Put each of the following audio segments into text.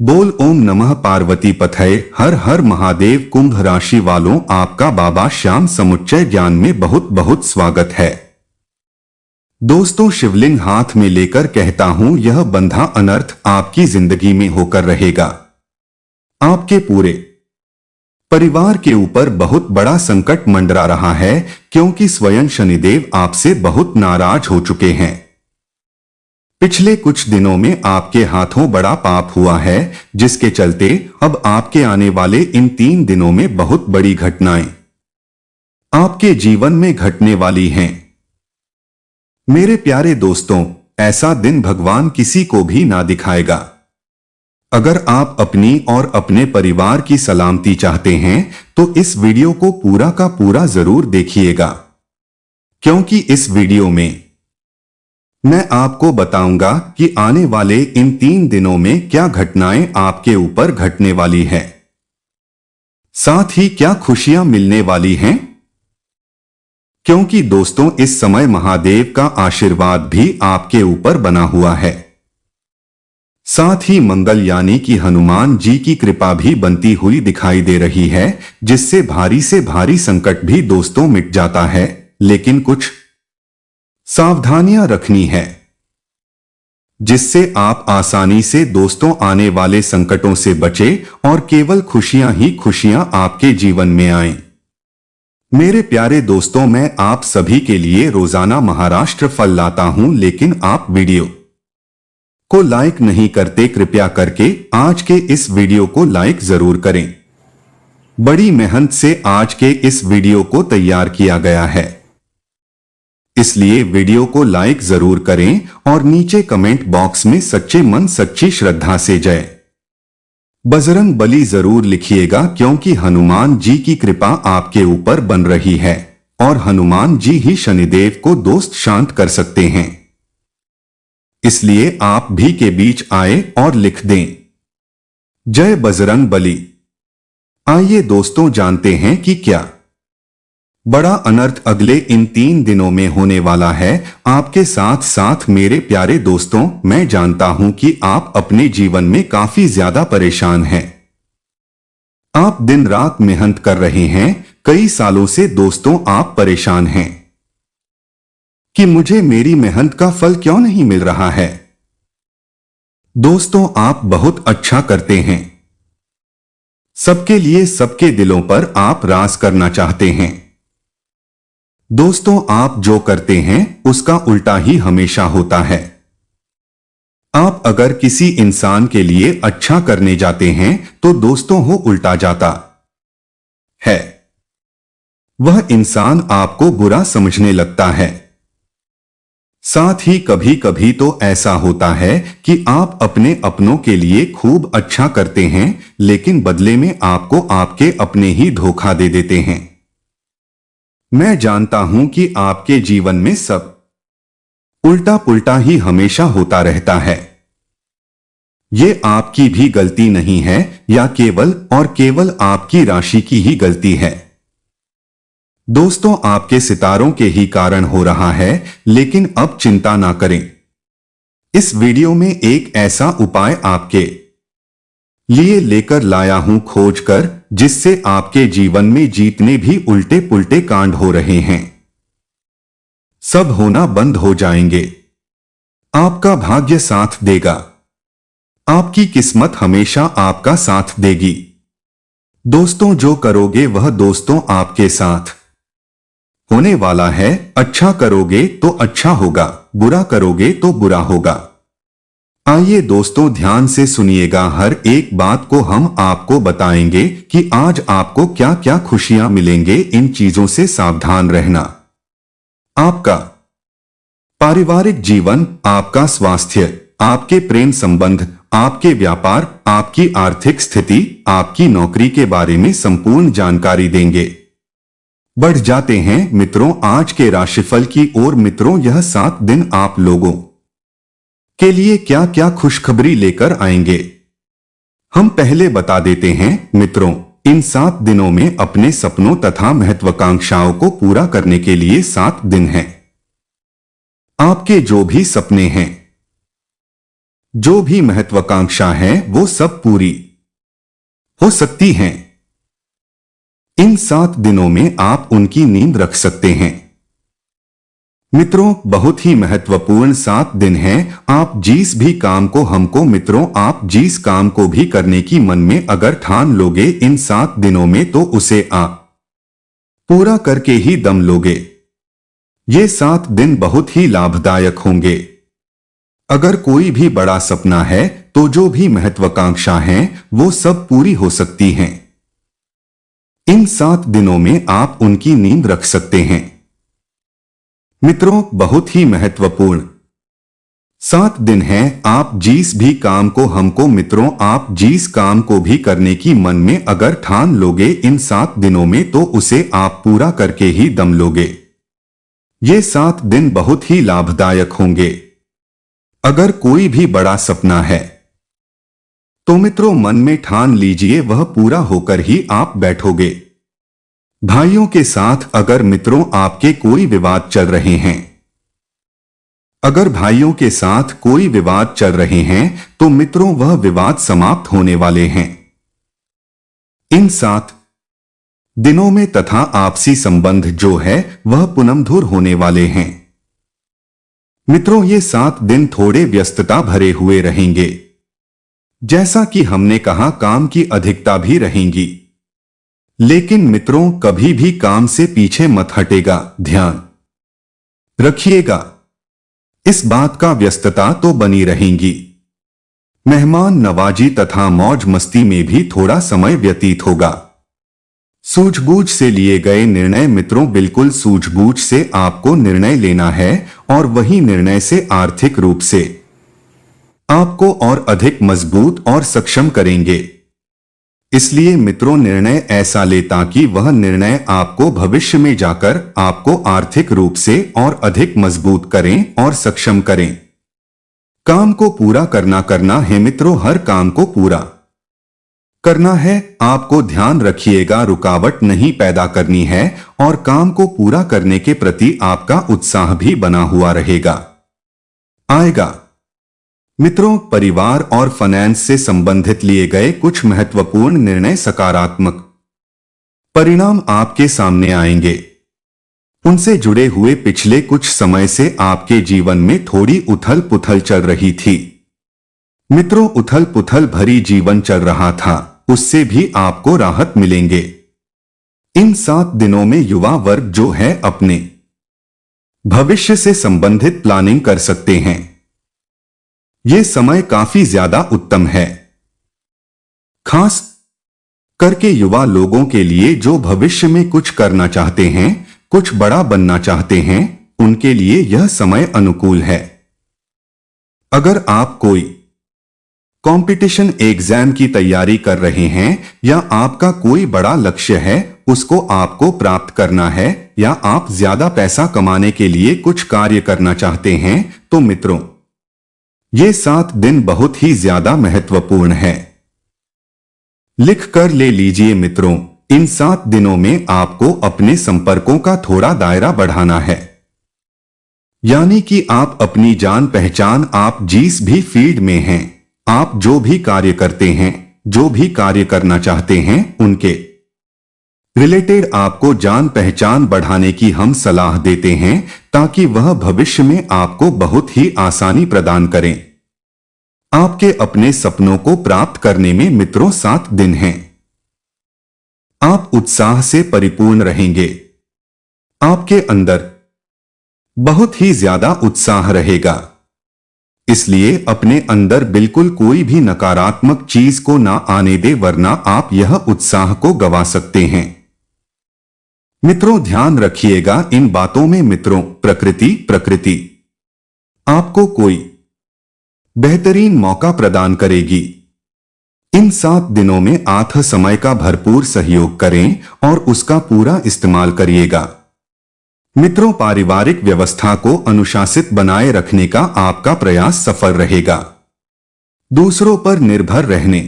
बोल ओम नमः पार्वती पथये हर हर महादेव। कुंभ राशि वालों, आपका बाबा श्याम समुच्चय ज्ञान में बहुत बहुत स्वागत है। दोस्तों, शिवलिंग हाथ में लेकर कहता हूं, यह बंधा अनर्थ आपकी जिंदगी में होकर रहेगा। आपके पूरे परिवार के ऊपर बहुत बड़ा संकट मंडरा रहा है, क्योंकि स्वयं शनिदेव आपसे बहुत नाराज हो चुके हैं। पिछले कुछ दिनों में आपके हाथों बड़ा पाप हुआ है, जिसके चलते अब आपके आने वाले इन 3 दिनों में बहुत बड़ी घटनाएं आपके जीवन में घटने वाली हैं। मेरे प्यारे दोस्तों, ऐसा दिन भगवान किसी को भी ना दिखाएगा। अगर आप अपनी और अपने परिवार की सलामती चाहते हैं तो इस वीडियो को पूरा का पूरा जरूर देखिएगा, क्योंकि इस वीडियो में मैं आपको बताऊंगा कि आने वाले इन 3 दिनों में क्या घटनाएं आपके ऊपर घटने वाली है, साथ ही क्या खुशियां मिलने वाली हैं। क्योंकि दोस्तों, इस समय महादेव का आशीर्वाद भी आपके ऊपर बना हुआ है। साथ ही मंगल यानी कि हनुमान जी की कृपा भी बनती हुई दिखाई दे रही है, जिससे भारी से भारी संकट भी दोस्तों मिट जाता है। लेकिन कुछ सावधानियां रखनी है, जिससे आप आसानी से दोस्तों आने वाले संकटों से बचे और केवल खुशियां ही खुशियां आपके जीवन में आएं। मेरे प्यारे दोस्तों, मैं आप सभी के लिए रोजाना महाराष्ट्र फल लाता हूं, लेकिन आप वीडियो को लाइक नहीं करते। कृपया करके आज के इस वीडियो को लाइक जरूर करें। बड़ी मेहनत से आज के इस वीडियो को तैयार किया गया है, इसलिए वीडियो को लाइक जरूर करें और नीचे कमेंट बॉक्स में सच्चे मन सच्ची श्रद्धा से जय बजरंग बली जरूर लिखिएगा, क्योंकि हनुमान जी की कृपा आपके ऊपर बन रही है और हनुमान जी ही शनिदेव को दोस्त शांत कर सकते हैं। इसलिए आप भी के बीच आए और लिख दें जय बजरंग बली। आइए दोस्तों, जानते हैं कि क्या बड़ा अनर्थ अगले इन 3 दिनों में होने वाला है आपके साथ। साथ मेरे प्यारे दोस्तों, मैं जानता हूं कि आप अपने जीवन में काफी ज्यादा परेशान हैं। आप दिन रात मेहनत कर रहे हैं, कई सालों से दोस्तों आप परेशान हैं कि मुझे मेरी मेहनत का फल क्यों नहीं मिल रहा है। दोस्तों, आप बहुत अच्छा करते हैं, सबके लिए सबके दिलों पर आप राज करना चाहते हैं। दोस्तों, आप जो करते हैं उसका उल्टा ही हमेशा होता है। आप अगर किसी इंसान के लिए अच्छा करने जाते हैं तो दोस्तों हो उल्टा जाता है, वह इंसान आपको बुरा समझने लगता है। साथ ही कभी कभी तो ऐसा होता है कि आप अपने अपनों के लिए खूब अच्छा करते हैं, लेकिन बदले में आपको आपके अपने ही धोखा दे देते हैं। मैं जानता हूं कि आपके जीवन में सब उल्टा पुल्टा ही हमेशा होता रहता है। ये आपकी भी गलती नहीं है, या केवल और केवल आपकी राशि की ही गलती है। दोस्तों, आपके सितारों के ही कारण हो रहा है, लेकिन अब चिंता ना करें। इस वीडियो में एक ऐसा उपाय आपके लिए लेकर लाया हूं खोजकर, जिससे आपके जीवन में जितने भी उल्टे पुल्टे कांड हो रहे हैं सब होना बंद हो जाएंगे। आपका भाग्य साथ देगा, आपकी किस्मत हमेशा आपका साथ देगी। दोस्तों, जो करोगे वह दोस्तों आपके साथ होने वाला है। अच्छा करोगे तो अच्छा होगा, बुरा करोगे तो बुरा होगा। आइए दोस्तों, ध्यान से सुनिएगा, हर एक बात को हम आपको बताएंगे कि आज आपको क्या क्या खुशियां मिलेंगे। इन चीजों से सावधान रहना। आपका पारिवारिक जीवन, आपका स्वास्थ्य, आपके प्रेम संबंध, आपके व्यापार, आपकी आर्थिक स्थिति, आपकी नौकरी के बारे में संपूर्ण जानकारी देंगे। बढ़ जाते हैं मित्रों आज के राशिफल की ओर। मित्रों, यह 7 दिन आप लोगों के लिए क्या क्या खुशखबरी लेकर आएंगे, हम पहले बता देते हैं। मित्रों, इन 7 दिनों में अपने सपनों तथा महत्वाकांक्षाओं को पूरा करने के लिए 7 दिन हैं। आपके जो भी सपने हैं जो भी महत्वाकांक्षा है वो सब पूरी हो सकती हैं। इन 7 दिनों में आप उनकी नींद रख सकते हैं। मित्रों, बहुत ही महत्वपूर्ण 7 दिन हैं। आप जिस भी काम को हमको मित्रों आप जिस काम को भी करने की मन में अगर ठान लोगे इन 7 दिनों में तो उसे आप पूरा करके ही दम लोगे। ये 7 दिन बहुत ही लाभदायक होंगे। अगर कोई भी बड़ा सपना है तो जो भी महत्वाकांक्षा है वो सब पूरी हो सकती हैं। इन 7 दिनों में आप उनकी नींद रख सकते हैं। मित्रों, बहुत ही महत्वपूर्ण 7 दिन हैं। आप जिस भी काम को हमको मित्रों आप जिस काम को भी करने की मन में अगर ठान लोगे इन 7 दिनों में तो उसे आप पूरा करके ही दम लोगे। ये 7 दिन बहुत ही लाभदायक होंगे। अगर कोई भी बड़ा सपना है तो मित्रों मन में ठान लीजिए वह पूरा होकर ही आप बैठोगे। भाइयों के साथ अगर मित्रों आपके कोई विवाद चल रहे हैं, अगर भाइयों के साथ कोई विवाद चल रहे हैं तो मित्रों वह विवाद समाप्त होने वाले हैं इन 7 दिनों में तथा आपसी संबंध जो है वह पुनमधुर होने वाले हैं। मित्रों, ये 7 दिन थोड़े व्यस्तता भरे हुए रहेंगे। जैसा कि हमने कहा काम की अधिकता भी रहेंगी, लेकिन मित्रों कभी भी काम से पीछे मत हटेगा। ध्यान रखिएगा इस बात का व्यस्तता तो बनी रहेंगी। मेहमान नवाजी तथा मौज मस्ती में भी थोड़ा समय व्यतीत होगा। सूझबूझ से लिए गए निर्णय मित्रों बिल्कुल सूझबूझ से आपको निर्णय लेना है और वही निर्णय से आर्थिक रूप से आपको और अधिक मजबूत और सक्षम करेंगे। इसलिए मित्रों निर्णय ऐसा ले ताकि वह निर्णय आपको भविष्य में जाकर आपको आर्थिक रूप से और अधिक मजबूत करें और सक्षम करें। काम को पूरा करना है मित्रों, हर काम को पूरा करना है। आपको ध्यान रखिएगा रुकावट नहीं पैदा करनी है और काम को पूरा करने के प्रति आपका उत्साह भी बना हुआ रहेगा आएगा। मित्रों, परिवार और फाइनेंस से संबंधित लिए गए कुछ महत्वपूर्ण निर्णय सकारात्मक परिणाम आपके सामने आएंगे। उनसे जुड़े हुए पिछले कुछ समय से आपके जीवन में थोड़ी उथल पुथल चल रही थी। मित्रों, उथल पुथल भरी जीवन चल रहा था, उससे भी आपको राहत मिलेंगे। इन 7 दिनों में युवा वर्ग जो है अपने भविष्य से संबंधित प्लानिंग कर सकते हैं। यह समय काफी ज्यादा उत्तम है, खास करके युवा लोगों के लिए जो भविष्य में कुछ करना चाहते हैं, कुछ बड़ा बनना चाहते हैं, उनके लिए यह समय अनुकूल है। अगर आप कोई कंपटीशन एग्जाम की तैयारी कर रहे हैं या आपका कोई बड़ा लक्ष्य है उसको आपको प्राप्त करना है या आप ज्यादा पैसा कमाने के लिए कुछ कार्य करना चाहते हैं तो मित्रों ये 7 दिन बहुत ही ज्यादा महत्वपूर्ण है। लिख कर ले लीजिए मित्रों, इन 7 दिनों में आपको अपने संपर्कों का थोड़ा दायरा बढ़ाना है। यानी कि आप अपनी जान पहचान आप जिस भी फील्ड में हैं, आप जो भी कार्य करते हैं, जो भी कार्य करना चाहते हैं, उनके रिलेटेड आपको जान पहचान बढ़ाने की हम सलाह देते हैं ताकि वह भविष्य में आपको बहुत ही आसानी प्रदान करें। आपके अपने सपनों को प्राप्त करने में मित्रों 7 दिन हैं। आप उत्साह से परिपूर्ण रहेंगे। आपके अंदर बहुत ही ज्यादा उत्साह रहेगा। इसलिए अपने अंदर बिल्कुल कोई भी नकारात्मक चीज को ना आने दे, वरना आप यह उत्साह को गवा सकते हैं। मित्रों, ध्यान रखिएगा इन बातों में। मित्रों, प्रकृति आपको कोई बेहतरीन मौका प्रदान करेगी। इन 7 दिनों में आठ समय का भरपूर सहयोग करें और उसका पूरा इस्तेमाल करिएगा। मित्रों, पारिवारिक व्यवस्था को अनुशासित बनाए रखने का आपका प्रयास सफल रहेगा। दूसरों पर निर्भर रहने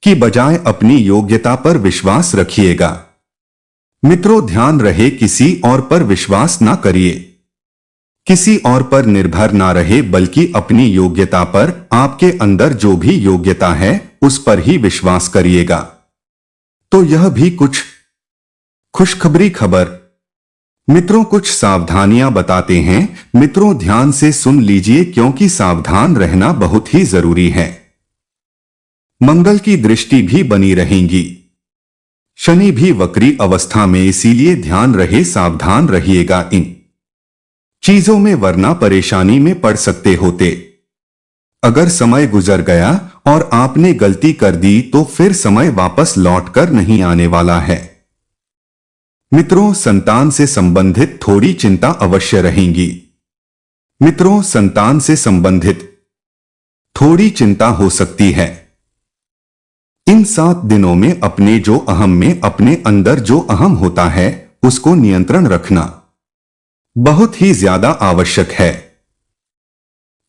की बजाय अपनी योग्यता पर विश्वास रखिएगा। मित्रों, ध्यान रहे किसी और पर विश्वास ना करिए। किसी और पर निर्भर ना रहे बल्कि अपनी योग्यता पर, आपके अंदर जो भी योग्यता है उस पर ही विश्वास करिएगा। तो यह भी कुछ खुशखबरी खबर। मित्रों, कुछ सावधानियां बताते हैं। मित्रों, ध्यान से सुन लीजिए क्योंकि सावधान रहना बहुत ही जरूरी है। मंगल की दृष्टि भी बनी रहेंगी, शनि भी वक्री अवस्था में, इसीलिए ध्यान रहे, सावधान रहिएगा इन चीजों में, वरना परेशानी में पड़ सकते होते। अगर समय गुजर गया और आपने गलती कर दी तो फिर समय वापस लौटकर नहीं आने वाला है। मित्रों, संतान से संबंधित थोड़ी चिंता अवश्य रहेंगी। मित्रों, संतान से संबंधित थोड़ी चिंता हो सकती है। इन 7 दिनों में अपने अंदर जो अहम होता है उसको नियंत्रण रखना बहुत ही ज्यादा आवश्यक है।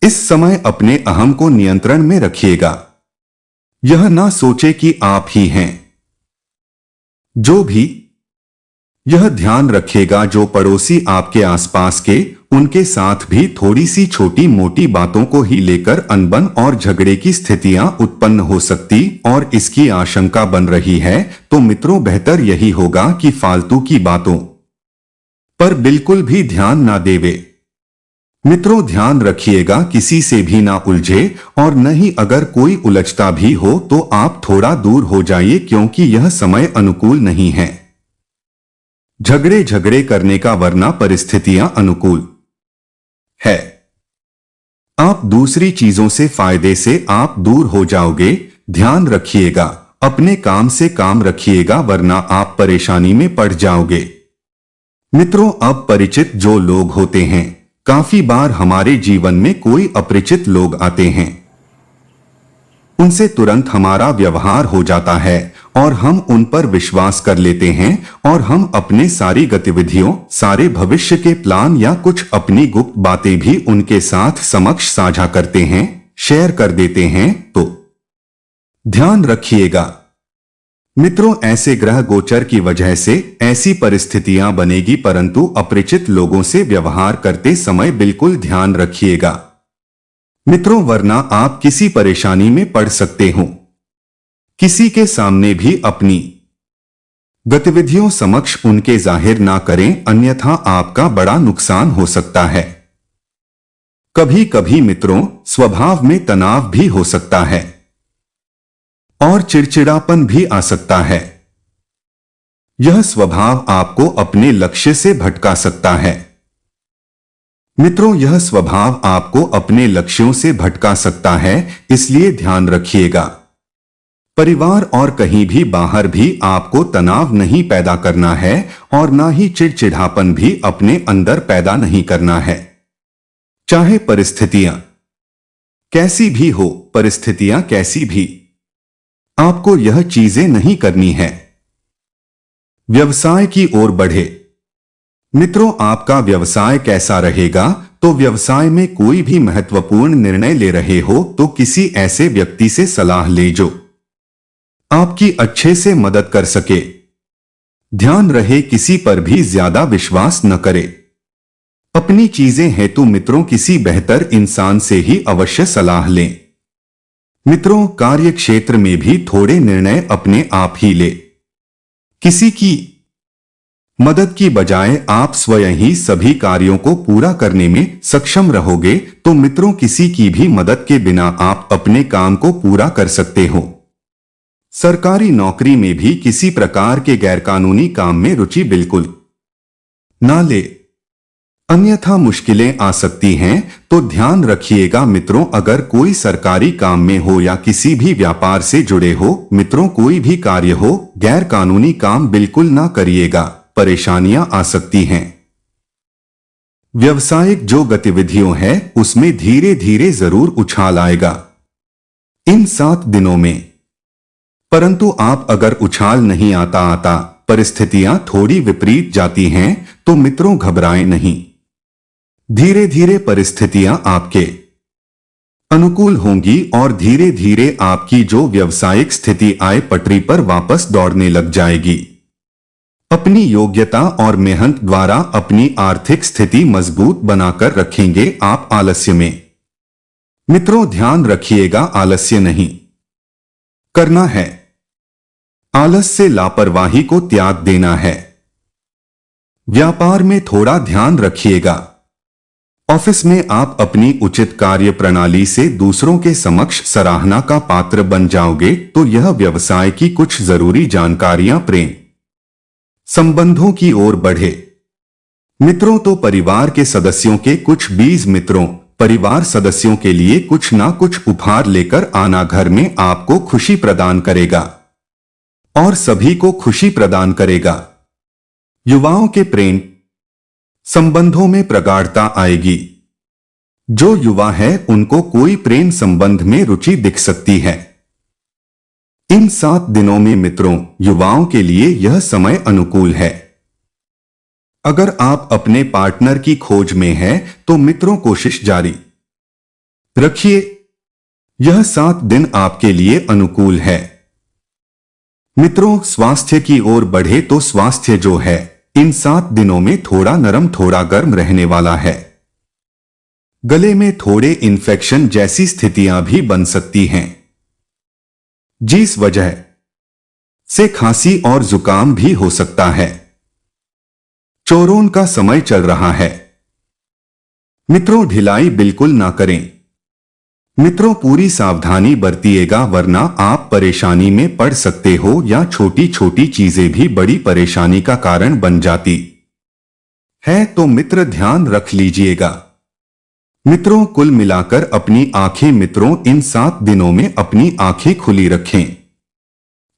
इस समय अपने अहम को नियंत्रण में रखिएगा। यह ना सोचे कि आप ही हैं जो भी। यह ध्यान रखेगा जो पड़ोसी आपके आसपास के, उनके साथ भी थोड़ी सी छोटी मोटी बातों को ही लेकर अनबन और झगड़े की स्थितियां उत्पन्न हो सकती और इसकी आशंका बन रही है। तो मित्रों, बेहतर यही होगा कि फालतू की बातों पर बिल्कुल भी ध्यान ना देवे। मित्रों, ध्यान रखिएगा किसी से भी ना उलझे, और न ही अगर कोई उलझता भी हो तो आप थोड़ा दूर हो जाइए क्योंकि यह समय अनुकूल नहीं है झगड़े करने का, वरना परिस्थितियां अनुकूल है। आप दूसरी चीजों से फायदे से आप दूर हो जाओगे। ध्यान रखिएगा, अपने काम से काम रखिएगा, वरना आप परेशानी में पड़ जाओगे। मित्रों, अब परिचित जो लोग होते हैं, काफी बार हमारे जीवन में कोई अपरिचित लोग आते हैं, उनसे तुरंत हमारा व्यवहार हो जाता है और हम उन पर विश्वास कर लेते हैं और हम अपने सारी गतिविधियों, सारे भविष्य के प्लान या कुछ अपनी गुप्त बातें भी उनके साथ समक्ष साझा करते हैं, शेयर कर देते हैं। तो ध्यान रखिएगा मित्रों, ऐसे ग्रह गोचर की वजह से ऐसी परिस्थितियां बनेगी, परंतु अपरिचित लोगों से व्यवहार करते समय बिल्कुल ध्यान रखिएगा मित्रों, वरना आप किसी परेशानी में पड़ सकते हो। किसी के सामने भी अपनी गतिविधियों समक्ष उनके जाहिर ना करें, अन्यथा आपका बड़ा नुकसान हो सकता है। कभी कभी मित्रों, स्वभाव में तनाव भी हो सकता है और चिड़चिड़ापन भी आ सकता है। यह स्वभाव आपको अपने लक्ष्य से भटका सकता है। मित्रों, यह स्वभाव आपको अपने लक्ष्यों से भटका सकता है, इसलिए ध्यान रखिएगा। परिवार और कहीं भी बाहर भी आपको तनाव नहीं पैदा करना है और ना ही चिड़चिड़ापन भी अपने अंदर पैदा नहीं करना है। चाहे परिस्थितियां कैसी भी हो, परिस्थितियां कैसी भी, आपको यह चीजें नहीं करनी है। व्यवसाय की ओर बढ़े। मित्रों, आपका व्यवसाय कैसा रहेगा? तो व्यवसाय में कोई भी महत्वपूर्ण निर्णय ले रहे हो तो किसी ऐसे व्यक्ति से सलाह ले जो आपकी अच्छे से मदद कर सके। ध्यान रहे किसी पर भी ज्यादा विश्वास न करे। अपनी चीजें हेतु मित्रों किसी बेहतर इंसान से ही अवश्य सलाह लें। मित्रों, कार्य क्षेत्र में भी थोड़े निर्णय अपने आप ही ले। किसी की मदद की बजाय आप स्वयं ही सभी कार्यों को पूरा करने में सक्षम रहोगे। तो मित्रों, किसी की भी मदद के बिना आप अपने काम को पूरा कर सकते हो। सरकारी नौकरी में भी किसी प्रकार के गैरकानूनी काम में रुचि बिल्कुल ना ले, अन्यथा मुश्किलें आ सकती हैं। तो ध्यान रखिएगा मित्रों, अगर कोई सरकारी काम में हो या किसी भी व्यापार से जुड़े हो, मित्रों कोई भी कार्य हो, गैर कानूनी काम बिल्कुल ना करिएगा, परेशानियां आ सकती हैं। व्यवसायिक जो गतिविधियों है उसमें धीरे धीरे जरूर उछाल आएगा इन 7 दिनों में, परंतु आप अगर उछाल नहीं आता परिस्थितियां थोड़ी विपरीत जाती हैं तो मित्रों घबराएं नहीं। धीरे धीरे परिस्थितियां आपके अनुकूल होंगी और धीरे धीरे आपकी जो व्यावसायिक स्थिति आय पटरी पर वापस दौड़ने लग जाएगी। अपनी योग्यता और मेहनत द्वारा अपनी आर्थिक स्थिति मजबूत बनाकर रखेंगे आप आलस्य में। मित्रों ध्यान रखिएगा, आलस्य नहीं करना है। आलस से लापरवाही को त्याग देना है। व्यापार में थोड़ा ध्यान रखिएगा। ऑफिस में आप अपनी उचित कार्य प्रणाली से दूसरों के समक्ष सराहना का पात्र बन जाओगे, तो यह व्यवसाय की कुछ जरूरी जानकारियां प्रेम संबंधों की ओर बढ़े। मित्रों तो परिवार के सदस्यों के कुछ 20 मित्रों परिवार सदस्यों के लिए कुछ ना कुछ उपहार लेकर आना घर में आपको खुशी प्रदान करेगा और सभी को खुशी प्रदान करेगा। युवाओं के प्रेम संबंधों में प्रगाढ़ता आएगी। जो युवा है उनको कोई प्रेम संबंध में रुचि दिख सकती है। इन 7 दिनों में मित्रों युवाओं के लिए यह समय अनुकूल है। अगर आप अपने पार्टनर की खोज में हैं तो मित्रों कोशिश जारी रखिए। यह 7 दिन आपके लिए अनुकूल है। मित्रों स्वास्थ्य की ओर बढ़े तो स्वास्थ्य जो है इन 7 दिनों में थोड़ा नरम थोड़ा गर्म रहने वाला है। गले में थोड़े इन्फेक्शन जैसी स्थितियां भी बन सकती हैं, जिस वजह से खांसी और जुकाम भी हो सकता है। चोरों का समय चल रहा है। मित्रों ढिलाई बिल्कुल ना करें। मित्रों पूरी सावधानी बरतिएगा वरना आप परेशानी में पड़ सकते हो या छोटी छोटी चीजें भी बड़ी परेशानी का कारण बन जाती है, तो मित्र ध्यान रख लीजिएगा। मित्रों कुल मिलाकर अपनी आंखें मित्रों इन 7 दिनों में अपनी आंखें खुली रखें।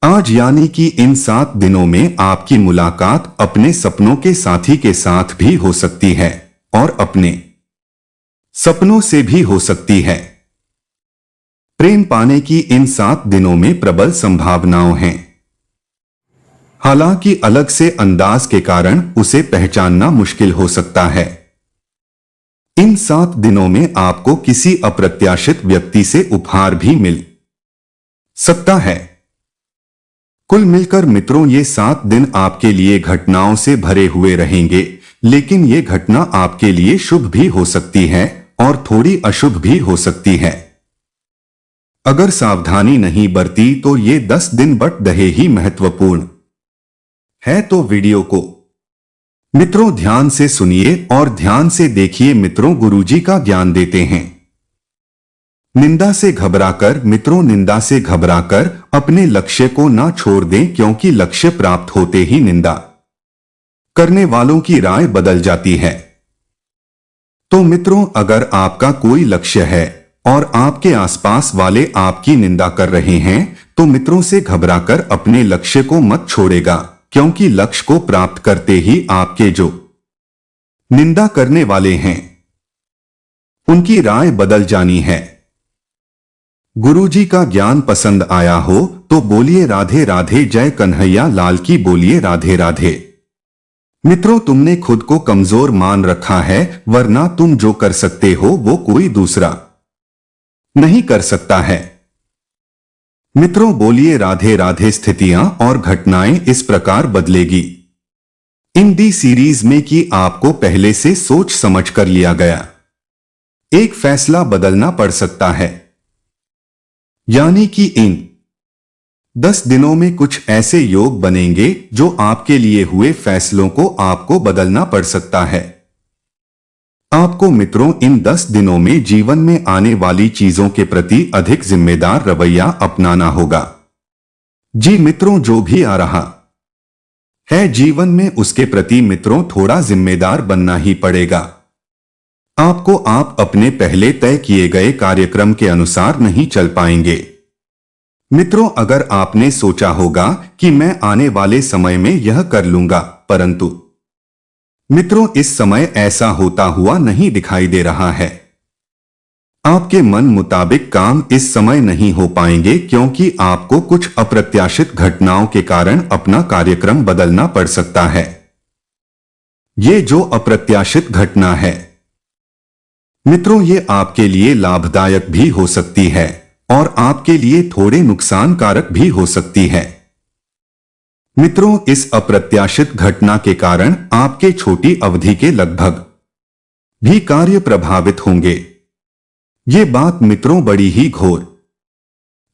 आज यानी कि इन 7 दिनों में आपकी मुलाकात अपने सपनों के साथी के साथ भी हो सकती है और अपने सपनों से भी हो सकती है। प्रेम पाने की इन 7 दिनों में प्रबल संभावनाएं हैं। हालांकि अलग से अंदाज के कारण उसे पहचानना मुश्किल हो सकता है। इन 7 दिनों में आपको किसी अप्रत्याशित व्यक्ति से उपहार भी मिल सकता है। कुल मिलकर मित्रों ये 7 दिन आपके लिए घटनाओं से भरे हुए रहेंगे, लेकिन ये घटना आपके लिए शुभ भी हो सकती है और थोड़ी अशुभ भी हो सकती है। अगर सावधानी नहीं बरती तो ये 10 दिन बट दहे ही महत्वपूर्ण है। तो वीडियो को मित्रों ध्यान से सुनिए और ध्यान से देखिए। मित्रों गुरुजी का ज्ञान देते हैं। निंदा से घबराकर मित्रों निंदा से घबराकर अपने लक्ष्य को ना छोड़ दें, क्योंकि लक्ष्य प्राप्त होते ही निंदा करने वालों की राय बदल जाती है। तो मित्रों अगर आपका कोई लक्ष्य है और आपके आसपास वाले आपकी निंदा कर रहे हैं तो मित्रों से घबराकर अपने लक्ष्य को मत छोड़ेगा, क्योंकि लक्ष्य को प्राप्त करते ही आपके जो निंदा करने वाले हैं उनकी राय बदल जानी है। गुरुजी का ज्ञान पसंद आया हो तो बोलिए राधे राधे। जय कन्हैया लाल की बोलिए राधे राधे। मित्रों तुमने खुद को कमजोर मान रखा है, वरना तुम जो कर सकते हो वो कोई दूसरा नहीं कर सकता है। मित्रों बोलिए राधे राधे। स्थितियां और घटनाएं इस प्रकार बदलेगी इन दी सीरीज में कि आपको पहले से सोच समझ कर लिया गया एक फैसला बदलना पड़ सकता है। यानी कि इन 10 दिनों में कुछ ऐसे योग बनेंगे जो आपके लिए हुए फैसलों को आपको बदलना पड़ सकता है। आपको मित्रों इन 10 दिनों में जीवन में आने वाली चीजों के प्रति अधिक जिम्मेदार रवैया अपनाना होगा। जी मित्रों जो भी आ रहा है जीवन में उसके प्रति मित्रों थोड़ा जिम्मेदार बनना ही पड़ेगा। आपको आप अपने पहले तय किए गए कार्यक्रम के अनुसार नहीं चल पाएंगे। मित्रों अगर आपने सोचा होगा कि मैं आने वाले समय में यह कर लूंगा, परंतु मित्रों इस समय ऐसा होता हुआ नहीं दिखाई दे रहा है। आपके मन मुताबिक काम इस समय नहीं हो पाएंगे, क्योंकि आपको कुछ अप्रत्याशित घटनाओं के कारण अपना कार्यक्रम बदलना पड़ सकता है। ये जो अप्रत्याशित घटना है मित्रों ये आपके लिए लाभदायक भी हो सकती है और आपके लिए थोड़े नुकसानकारक भी हो सकती है। मित्रों, इस अप्रत्याशित घटना के कारण आपके छोटी अवधि के लगभग भी कार्य प्रभावित होंगे। ये बात मित्रों बड़ी ही घोर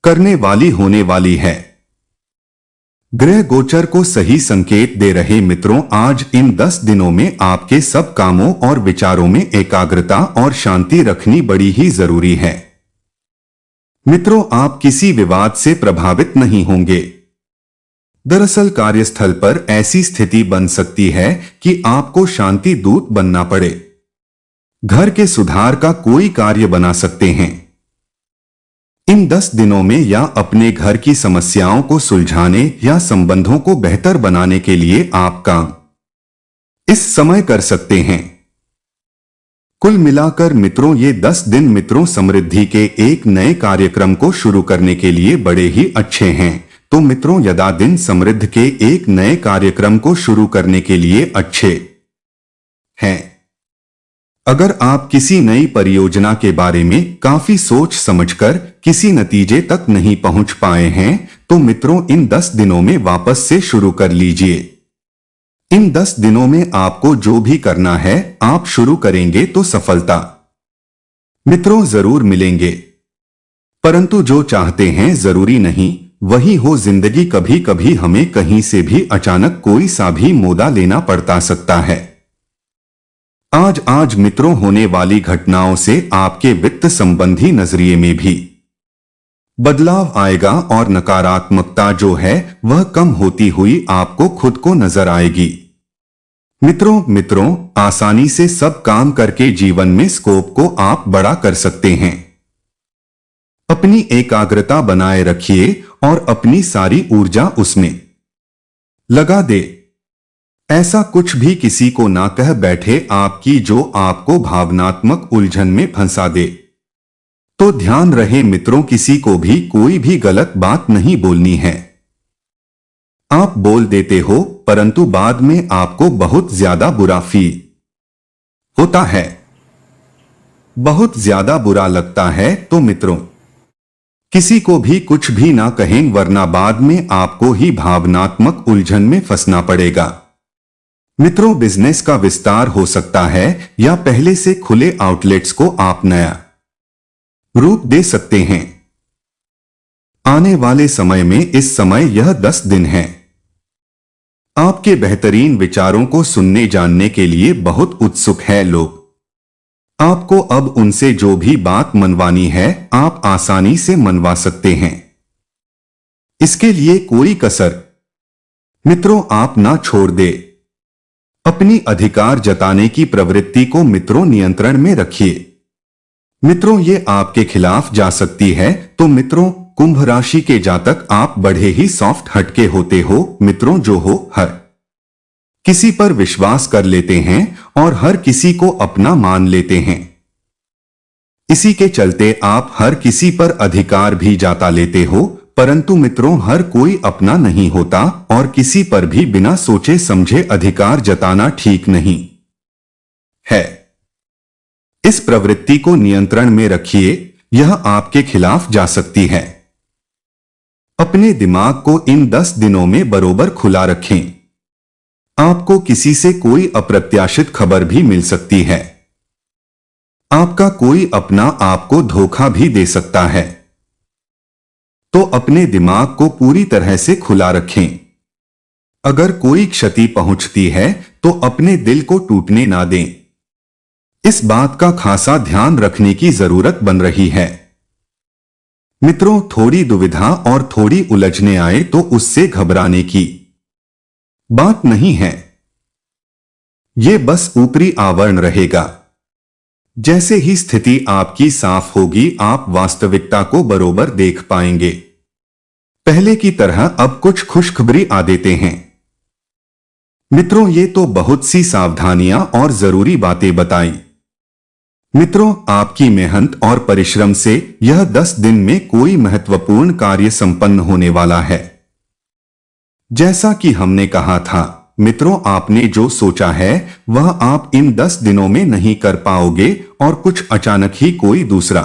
करने वाली होने वाली है। ग्रह गोचर को सही संकेत दे रहे मित्रों, आज इन 10 दिनों में आपके सब कामों और विचारों में एकाग्रता और शांति रखनी बड़ी ही जरूरी है। मित्रों, आप किसी विवाद से प्रभावित नहीं होंगे। दरअसल कार्यस्थल पर ऐसी स्थिति बन सकती है कि आपको शांति दूत बनना पड़े। घर के सुधार का कोई कार्य बना सकते हैं। इन 10 दिनों में या अपने घर की समस्याओं को सुलझाने या संबंधों को बेहतर बनाने के लिए आप काम इस समय कर सकते हैं। कुल मिलाकर मित्रों, ये 10 दिन मित्रों समृद्धि के एक नए कार्यक्रम को शुरू करने के लिए बड़े ही अच्छे हैं। तो मित्रों, यदा दिन समृद्ध के एक नए कार्यक्रम को शुरू करने के लिए अच्छे हैं। अगर आप किसी नई परियोजना के बारे में काफी सोच समझकर किसी नतीजे तक नहीं पहुंच पाए हैं, तो मित्रों इन 10 दिनों में वापस से शुरू कर लीजिए। इन 10 दिनों में आपको जो भी करना है आप शुरू करेंगे तो सफलता मित्रों जरूर मिलेंगे। परंतु जो चाहते हैं जरूरी नहीं वही हो। जिंदगी कभी कभी हमें कहीं से भी अचानक कोई सा भी मोदा लेना पड़ता सकता है। आज मित्रों होने वाली घटनाओं से आपके वित्त संबंधी नजरिए में भी बदलाव आएगा और नकारात्मकता जो है वह कम होती हुई आपको खुद को नजर आएगी। मित्रों आसानी से सब काम करके जीवन में स्कोप को आप बड़ा कर सकते हैं। अपनी एकाग्रता बनाए रखिए और अपनी सारी ऊर्जा उसमें लगा दे। ऐसा कुछ भी किसी को ना कह बैठे आपकी जो आपको भावनात्मक उलझन में फंसा दे। तो ध्यान रहे मित्रों, किसी को भी कोई भी गलत बात नहीं बोलनी है। आप बोल देते हो परंतु बाद में आपको बहुत ज्यादा बुरा फील होता है, बहुत ज्यादा बुरा लगता है। तो मित्रों किसी को भी कुछ भी ना कहें, वरना बाद में आपको ही भावनात्मक उलझन में फंसना पड़ेगा। मित्रों, बिजनेस का विस्तार हो सकता है या पहले से खुले आउटलेट्स को आप नया रूप दे सकते हैं। आने वाले समय में इस समय यह 10 दिन है। आपके बेहतरीन विचारों को सुनने जानने के लिए बहुत उत्सुक है लोग। आपको अब उनसे जो भी बात मनवानी है आप आसानी से मनवा सकते हैं। इसके लिए कोई कसर मित्रों आप ना छोड़ दे। अपनी अधिकार जताने की प्रवृत्ति को मित्रों नियंत्रण में रखिए। मित्रों ये आपके खिलाफ जा सकती है। तो मित्रों कुंभ राशि के जातक आप बड़े ही सॉफ्ट हटके होते हो। मित्रों जो हो हर किसी पर विश्वास कर लेते हैं और हर किसी को अपना मान लेते हैं। इसी के चलते आप हर किसी पर अधिकार भी जता लेते हो। परंतु मित्रों हर कोई अपना नहीं होता और किसी पर भी बिना सोचे समझे अधिकार जताना ठीक नहीं है। इस प्रवृत्ति को नियंत्रण में रखिए, यह आपके खिलाफ जा सकती है। अपने दिमाग को इन 10 दिनों में बरोबर खुला रखें। आपको किसी से कोई अप्रत्याशित खबर भी मिल सकती है। आपका कोई अपना आपको धोखा भी दे सकता है। तो अपने दिमाग को पूरी तरह से खुला रखें। अगर कोई क्षति पहुंचती है तो अपने दिल को टूटने ना दें। इस बात का खासा ध्यान रखने की जरूरत बन रही है। मित्रों थोड़ी दुविधा और थोड़ी उलझने आए तो उससे घबराने की बात नहीं है। ये बस ऊपरी आवरण रहेगा। जैसे ही स्थिति आपकी साफ होगी आप वास्तविकता को बरोबर देख पाएंगे। पहले की तरह अब कुछ खुशखबरी आ देते हैं। मित्रों ये तो बहुत सी सावधानियां और जरूरी बातें बताई। मित्रों आपकी मेहनत और परिश्रम से यह 10 दिन में कोई महत्वपूर्ण कार्य संपन्न होने वाला है। जैसा कि हमने कहा था मित्रों, आपने जो सोचा है वह आप इन 10 दिनों में नहीं कर पाओगे और कुछ अचानक ही कोई दूसरा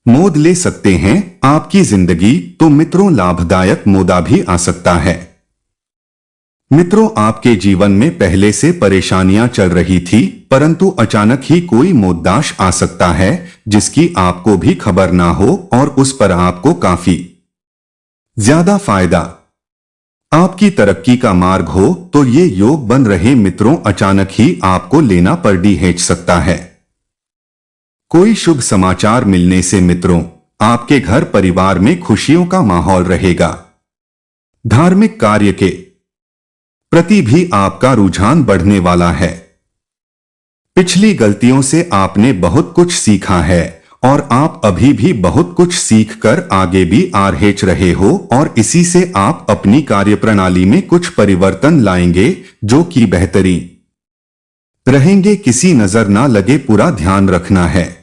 मोड़ ले सकते हैं आपकी जिंदगी। तो मित्रों लाभदायक मोड़ भी आ सकता है। मित्रों, आपके जीवन में पहले से परेशानियां चल रही थी, परंतु अचानक ही कोई मोहदाश आ सकता है जिसकी आपको भी खबर ना हो और उस पर आपको काफी ज्यादा फायदा आपकी तरक्की का मार्ग हो, तो ये योग बन रहे मित्रों अचानक ही आपको लेना पड़ सकता है। कोई शुभ समाचार मिलने से मित्रों आपके घर परिवार में खुशियों का माहौल रहेगा। धार्मिक कार्य के प्रति भी आपका रुझान बढ़ने वाला है। पिछली गलतियों से आपने बहुत कुछ सीखा है और आप अभी भी बहुत कुछ सीखकर आगे भी आरहेच रहे हो और इसी से आप अपनी कार्यप्रणाली में कुछ परिवर्तन लाएंगे जो कि बेहतरीन रहेंगे। किसी नजर ना लगे पूरा ध्यान रखना है।